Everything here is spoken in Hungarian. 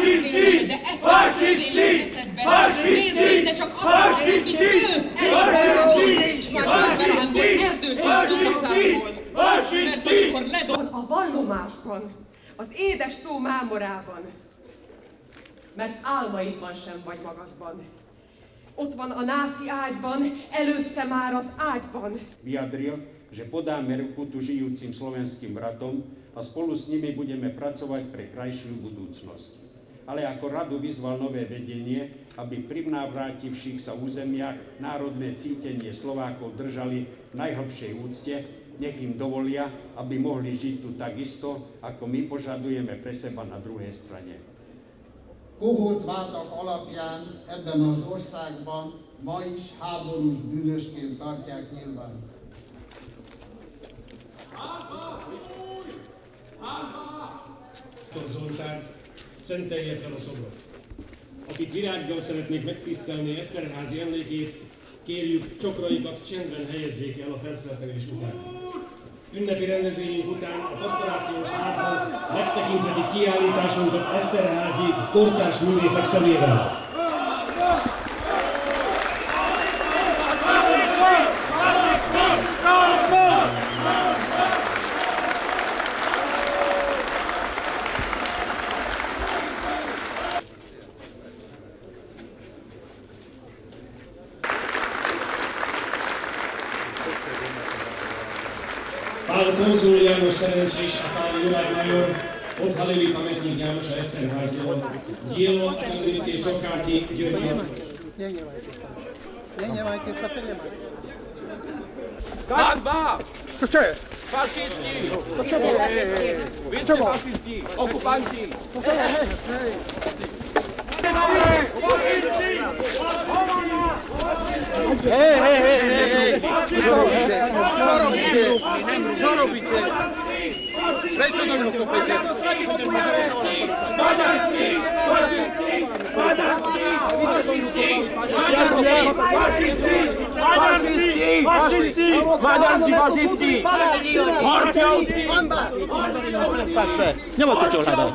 Fasiszti! De ezt eszedbe! Nézd meg, de csak azt mondod, hogy ő elég és már velem erdőtől gyufaszámból! Mert amikor ledob... A vallomásban, az édes szó mámorában, mert álmaidban sem vagy magadban. Ott van a nászi ágyban, előtte már az ágyban. Vyjadril, že podáme ruku tu žijúcim slovenským bratom a spolu s nimi budeme pracovať pre krajšiu budúcnosť. Ale ako radu vyzval nové vedenie, aby pri navrátivších sa územiach národné cítenie Slovákov držali v najhlbšej úcte, nech im dovolia, aby mohli žiť tu takisto, ako my požadujeme pre seba na druhej strane. Koholt vádak alapján ebben az országban ma is háborús bűnösként tartják nyilván. Zoltán szentelje fel a szobrot. Akik virággal szeretnék megtisztelni Eszterházy emlékét, kérjük, csokraikat csendben helyezzék el a felszeletelés után. Ünnepi rendezvényünk után a pastorációs házban megtekintheti kiállításunkat Eszterházy kortárs művészek szemével. Pán konzul János Szerencsés a pán Juraj major odhalili pamätník Jánoša Eszterházyho, dielo akademickej sochárky György Matúš. Nehnevajte sa, Ganba! To čo je? Fašisti! To čo bolo? Vy ste fašisti! Okupanti! Hej! Čo robíte? Prečo do mňa kopete? Maďarskí fašisti! Nemáte čo hľadať.